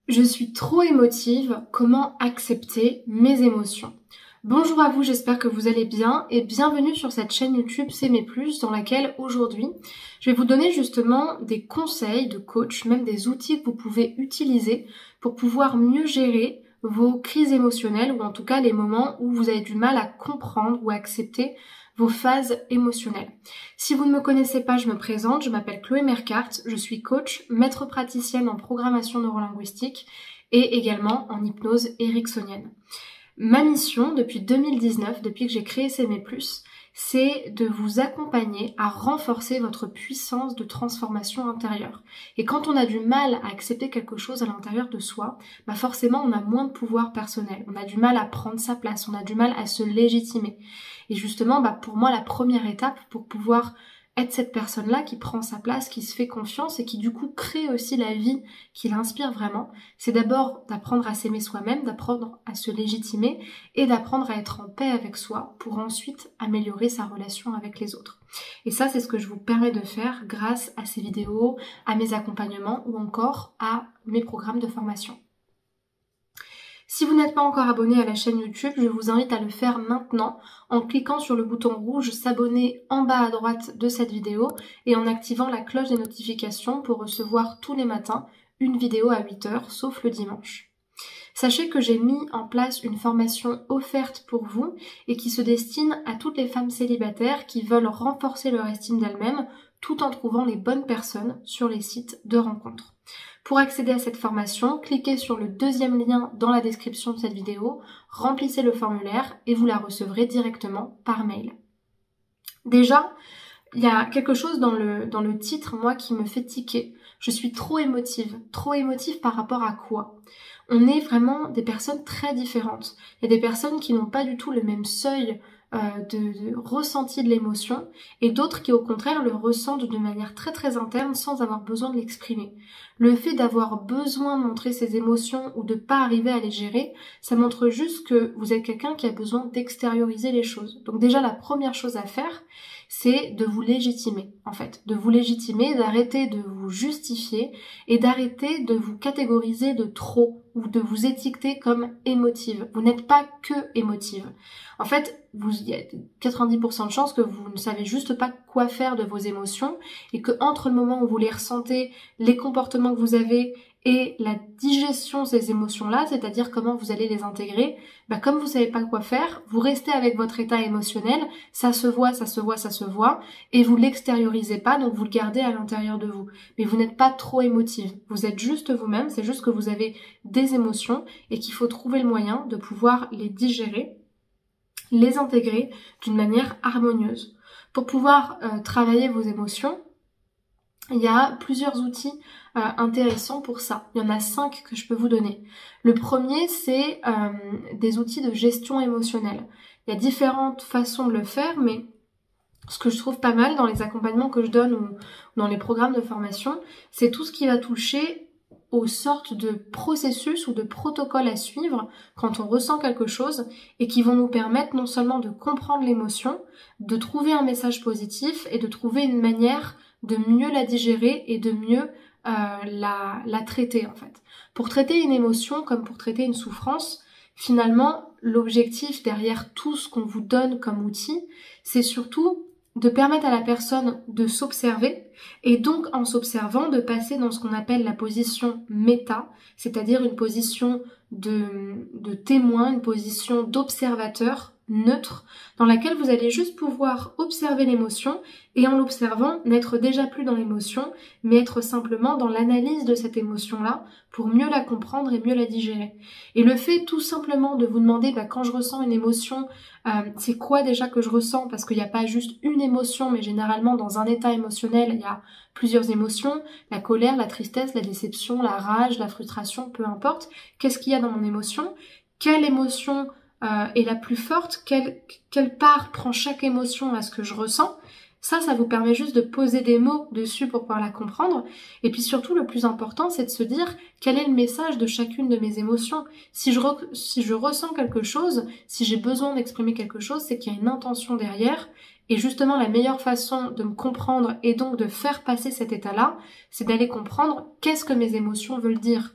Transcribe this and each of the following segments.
Je suis trop émotive, comment accepter mes émotions? Bonjour à vous, j'espère que vous allez bien et bienvenue sur cette chaîne YouTube S'aimer plus dans laquelle aujourd'hui je vais vous donner justement des conseils de coach, même des outils que vous pouvez utiliser pour pouvoir mieux gérer vos crises émotionnelles ou en tout cas les moments où vous avez du mal à comprendre ou à accepter vos phases émotionnelles. Si vous ne me connaissez pas, je me présente, je m'appelle Chloé Mercart, je suis coach, maître praticienne en programmation neurolinguistique et également en hypnose ericksonienne. Ma mission depuis 2019, depuis que j'ai créé S'aimer plus, c'est de vous accompagner à renforcer votre puissance de transformation intérieure. Et quand on a du mal à accepter quelque chose à l'intérieur de soi, forcément on a moins de pouvoir personnel, on a du mal à prendre sa place, on a du mal à se légitimer. Et justement, pour moi, la première étape pour pouvoir être cette personne-là qui prend sa place, qui se fait confiance et qui du coup crée aussi la vie qui l'inspire vraiment, c'est d'abord d'apprendre à s'aimer soi-même, d'apprendre à se légitimer et d'apprendre à être en paix avec soi pour ensuite améliorer sa relation avec les autres. Et ça, c'est ce que je vous permets de faire grâce à ces vidéos, à mes accompagnements ou encore à mes programmes de formation. Si vous n'êtes pas encore abonné à la chaîne YouTube, je vous invite à le faire maintenant en cliquant sur le bouton rouge s'abonner en bas à droite de cette vidéo et en activant la cloche des notifications pour recevoir tous les matins une vidéo à 8h, sauf le dimanche. Sachez que j'ai mis en place une formation offerte pour vous et qui se destine à toutes les femmes célibataires qui veulent renforcer leur estime d'elles-mêmes tout en trouvant les bonnes personnes sur les sites de rencontres. Pour accéder à cette formation, cliquez sur le deuxième lien dans la description de cette vidéo, remplissez le formulaire et vous la recevrez directement par mail. Déjà, il y a quelque chose dans le titre, moi, qui me fait tiquer. Je suis trop émotive. Trop émotive par rapport à quoi? On est vraiment des personnes très différentes. Il y a des personnes qui n'ont pas du tout le même seuil de ressenti de l'émotion et d'autres qui au contraire le ressentent de manière très très interne sans avoir besoin de l'exprimer. Le fait d'avoir besoin de montrer ses émotions ou de pas arriver à les gérer, ça montre juste que vous êtes quelqu'un qui a besoin d'extérioriser les choses. Donc déjà la première chose à faire, c'est de vous légitimer en fait, de vous légitimer, d'arrêter de vous justifier et d'arrêter de vous catégoriser de trop ou de vous étiqueter comme émotive. Vous n'êtes pas que émotive. En fait, il y a 90% de chances que vous ne savez juste pas quoi faire de vos émotions et que entre le moment où vous les ressentez, les comportements que vous avez et la digestion de ces émotions-là, c'est-à-dire comment vous allez les intégrer, comme vous savez pas quoi faire, vous restez avec votre état émotionnel, ça se voit, et vous l'extériorisez pas, donc vous le gardez à l'intérieur de vous. Mais vous n'êtes pas trop émotive, vous êtes juste vous-même, c'est juste que vous avez des émotions et qu'il faut trouver le moyen de pouvoir les digérer, les intégrer d'une manière harmonieuse. Pour pouvoir travailler vos émotions, il y a plusieurs outils intéressants pour ça. Il y en a 5 que je peux vous donner. Le premier, c'est des outils de gestion émotionnelle. Il y a différentes façons de le faire, mais ce que je trouve pas mal dans les accompagnements que je donne ou dans les programmes de formation, c'est tout ce qui va toucher aux sortes de processus ou de protocoles à suivre quand on ressent quelque chose et qui vont nous permettre non seulement de comprendre l'émotion, de trouver un message positif et de trouver une manière de mieux la digérer et de mieux la traiter en fait. Pour traiter une émotion comme pour traiter une souffrance, finalement l'objectif derrière tout ce qu'on vous donne comme outil, c'est surtout de permettre à la personne de s'observer et donc en s'observant de passer dans ce qu'on appelle la position méta, c'est-à-dire une position de témoin, une position d'observateur neutre dans laquelle vous allez juste pouvoir observer l'émotion et en l'observant n'être déjà plus dans l'émotion mais être simplement dans l'analyse de cette émotion-là pour mieux la comprendre et mieux la digérer. Et le fait tout simplement de vous demander quand je ressens une émotion, c'est quoi déjà que je ressens, parce qu'il n'y a pas juste une émotion mais généralement dans un état émotionnel il y a plusieurs émotions, la colère, la tristesse, la déception, la rage, la frustration, peu importe. Qu'est-ce qu'il y a dans mon émotion? Quelle émotion est la plus forte? Quelle part prend chaque émotion à ce que je ressens? Ça vous permet juste de poser des mots dessus pour pouvoir la comprendre. Et puis surtout, le plus important, c'est de se dire quel est le message de chacune de mes émotions. Si je ressens quelque chose, si j'ai besoin d'exprimer quelque chose, c'est qu'il y a une intention derrière. Et justement, la meilleure façon de me comprendre et donc de faire passer cet état-là, c'est d'aller comprendre qu'est-ce que mes émotions veulent dire.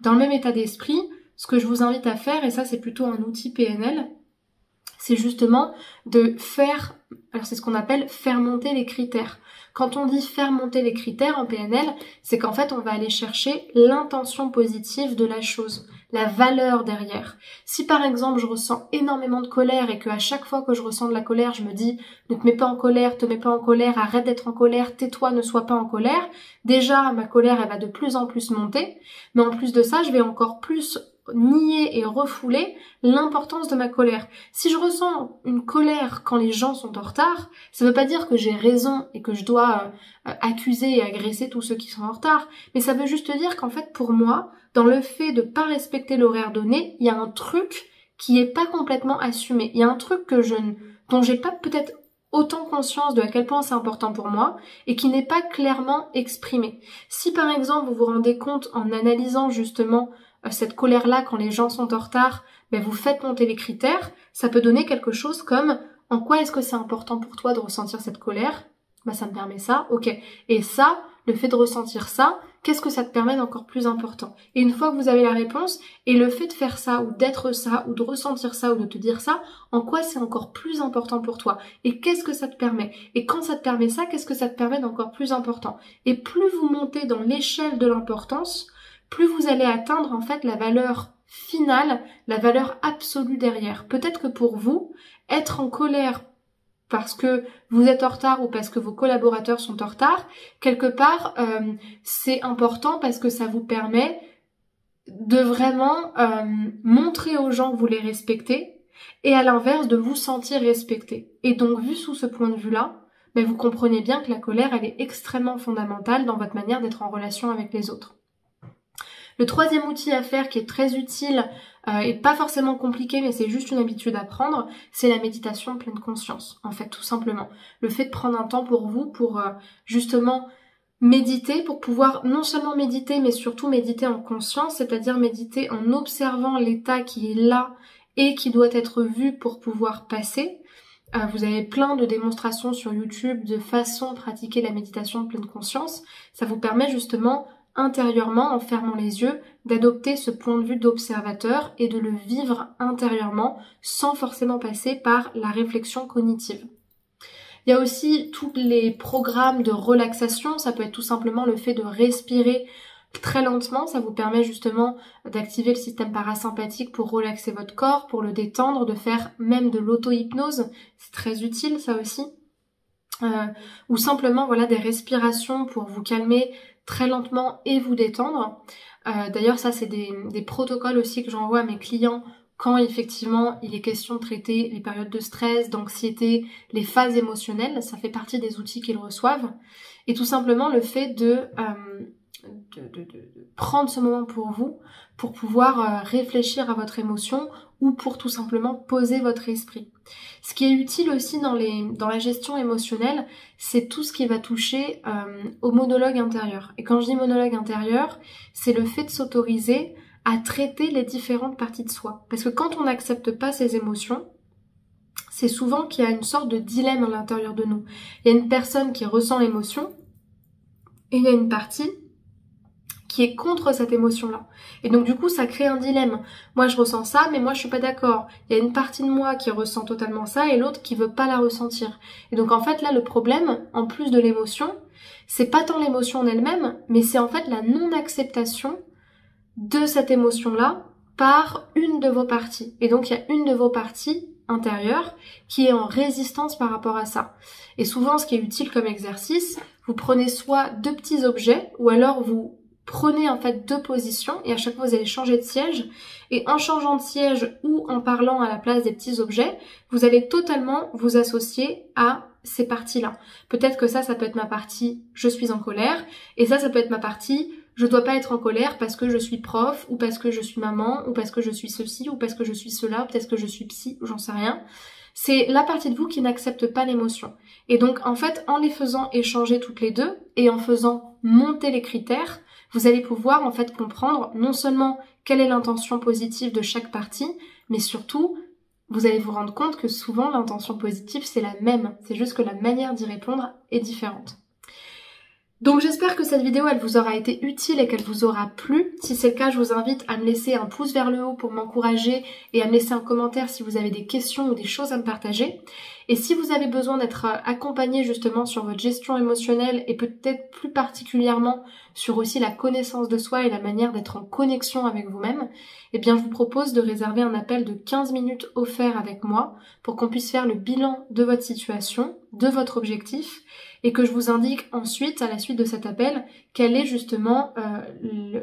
Dans le même état d'esprit, ce que je vous invite à faire, et ça c'est plutôt un outil PNL, c'est justement de faire, alors c'est ce qu'on appelle faire monter les critères. Quand on dit faire monter les critères en PNL, c'est qu'en fait on va aller chercher l'intention positive de la chose, la valeur derrière. Si par exemple je ressens énormément de colère et qu'à chaque fois que je ressens de la colère, je me dis ne te mets pas en colère, te mets pas en colère, arrête d'être en colère, tais-toi, ne sois pas en colère, déjà ma colère elle va de plus en plus monter, mais en plus de ça je vais encore plus nier et refouler l'importance de ma colère. Si je ressens une colère quand les gens sont en retard, ça veut pas dire que j'ai raison et que je dois accuser et agresser tous ceux qui sont en retard, mais ça veut juste dire qu'en fait pour moi, dans le fait de pas respecter l'horaire donné, il y a un truc qui est pas complètement assumé. Il y a un truc dont j'ai pas peut-être autant conscience de à quel point c'est important pour moi et qui n'est pas clairement exprimé. Si par exemple vous vous rendez compte en analysant justement cette colère-là quand les gens sont en retard, vous faites monter les critères, ça peut donner quelque chose comme en quoi est-ce que c'est important pour toi de ressentir cette colère ? Ça me permet ça, ok. Et ça, le fait de ressentir ça, qu'est-ce que ça te permet d'encore plus important ? Et une fois que vous avez la réponse, et le fait de faire ça, ou d'être ça, ou de ressentir ça, ou de te dire ça, en quoi c'est encore plus important pour toi ? Et qu'est-ce que ça te permet ? Et quand ça te permet ça, qu'est-ce que ça te permet d'encore plus important ? Et plus vous montez dans l'échelle de l'importance, plus vous allez atteindre en fait la valeur finale, la valeur absolue derrière. Peut-être que pour vous, être en colère parce que vous êtes en retard ou parce que vos collaborateurs sont en retard, quelque part, c'est important parce que ça vous permet de vraiment montrer aux gens que vous les respectez et à l'inverse de vous sentir respecté. Et donc, vu sous ce point de vue-là, vous comprenez bien que la colère, elle est extrêmement fondamentale dans votre manière d'être en relation avec les autres. Le troisième outil à faire qui est très utile et pas forcément compliqué mais c'est juste une habitude à prendre, c'est la méditation pleine conscience, en fait tout simplement. Le fait de prendre un temps pour vous, pour justement méditer, pour pouvoir non seulement méditer mais surtout méditer en conscience, c'est-à-dire méditer en observant l'état qui est là et qui doit être vu pour pouvoir passer. Vous avez plein de démonstrations sur YouTube de façons de pratiquer la méditation de pleine conscience. Ça vous permet justement intérieurement, en fermant les yeux, d'adopter ce point de vue d'observateur et de le vivre intérieurement sans forcément passer par la réflexion cognitive. Il y a aussi tous les programmes de relaxation, ça peut être tout simplement le fait de respirer très lentement, ça vous permet justement d'activer le système parasympathique pour relaxer votre corps, pour le détendre, de faire même de l'auto-hypnose, c'est très utile ça aussi. Ou simplement des respirations pour vous calmer très lentement et vous détendre. D'ailleurs ça c'est des protocoles aussi que j'envoie à mes clients quand effectivement il est question de traiter les périodes de stress, d'anxiété, les phases émotionnelles, ça fait partie des outils qu'ils reçoivent. Et tout simplement le fait de prendre ce moment pour vous, pour pouvoir réfléchir à votre émotion ou pour tout simplement poser votre esprit. Ce qui est utile aussi dans la gestion émotionnelle, c'est tout ce qui va toucher au monologue intérieur. Et quand je dis monologue intérieur, c'est le fait de s'autoriser à traiter les différentes parties de soi. Parce que quand on n'accepte pas ses émotions, c'est souvent qu'il y a une sorte de dilemme à l'intérieur de nous. Il y a une personne qui ressent l'émotion et il y a une partie qui est contre cette émotion-là. Et donc du coup, ça crée un dilemme. Moi, je ressens ça, mais moi, je suis pas d'accord. Il y a une partie de moi qui ressent totalement ça et l'autre qui veut pas la ressentir. Et donc en fait, là, le problème, en plus de l'émotion, c'est pas tant l'émotion en elle-même, mais c'est en fait la non-acceptation de cette émotion-là par une de vos parties. Et donc, il y a une de vos parties intérieures qui est en résistance par rapport à ça. Et souvent, ce qui est utile comme exercice, vous prenez soit 2 petits objets, ou alors vous prenez en fait 2 positions et à chaque fois vous allez changer de siège et en changeant de siège ou en parlant à la place des petits objets, vous allez totalement vous associer à ces parties-là. Peut-être que ça peut être ma partie « je suis en colère » et ça peut être ma partie « je dois pas être en colère parce que je suis prof ou parce que je suis maman ou parce que je suis ceci ou parce que je suis cela ou peut-être que je suis psy ou j'en sais rien ». C'est la partie de vous qui n'accepte pas l'émotion. Et donc en fait, en les faisant échanger toutes les deux et en faisant monter les critères, vous allez pouvoir en fait comprendre non seulement quelle est l'intention positive de chaque partie, mais surtout, vous allez vous rendre compte que souvent l'intention positive c'est la même, c'est juste que la manière d'y répondre est différente. Donc j'espère que cette vidéo elle vous aura été utile et qu'elle vous aura plu. Si c'est le cas, je vous invite à me laisser un pouce vers le haut pour m'encourager et à me laisser un commentaire si vous avez des questions ou des choses à me partager. Et si vous avez besoin d'être accompagné justement sur votre gestion émotionnelle et peut-être plus particulièrement sur aussi la connaissance de soi et la manière d'être en connexion avec vous-même, eh bien je vous propose de réserver un appel de 15 minutes offert avec moi pour qu'on puisse faire le bilan de votre situation, de votre objectif, et que je vous indique ensuite, à la suite de cet appel, quel est justement le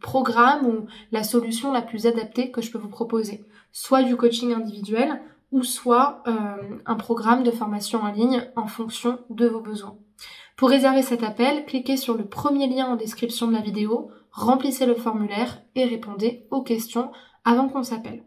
programme ou la solution la plus adaptée que je peux vous proposer. Soit du coaching individuel, ou soit un programme de formation en ligne en fonction de vos besoins. Pour réserver cet appel, cliquez sur le premier lien en description de la vidéo, remplissez le formulaire et répondez aux questions avant qu'on s'appelle.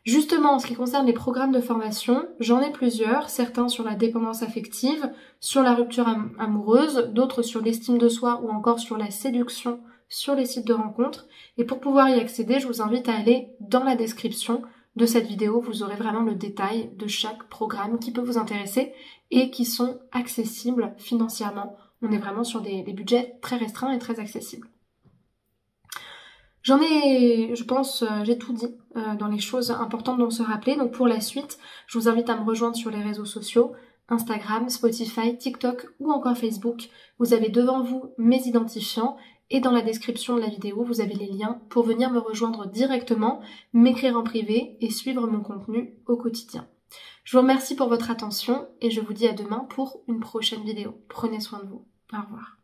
Justement, en ce qui concerne les programmes de formation, j'en ai plusieurs, certains sur la dépendance affective, sur la rupture amoureuse, d'autres sur l'estime de soi ou encore sur la séduction sur les sites de rencontres. Et pour pouvoir y accéder, je vous invite à aller dans la description de cette vidéo. Vous aurez vraiment le détail de chaque programme qui peut vous intéresser et qui sont accessibles financièrement. On est vraiment sur des budgets très restreints et très accessibles. Je pense, j'ai tout dit dans les choses importantes dont se rappeler. Donc pour la suite, je vous invite à me rejoindre sur les réseaux sociaux, Instagram, Spotify, TikTok ou encore Facebook. Vous avez devant vous mes identifiants et dans la description de la vidéo, vous avez les liens pour venir me rejoindre directement, m'écrire en privé et suivre mon contenu au quotidien. Je vous remercie pour votre attention et je vous dis à demain pour une prochaine vidéo. Prenez soin de vous. Au revoir.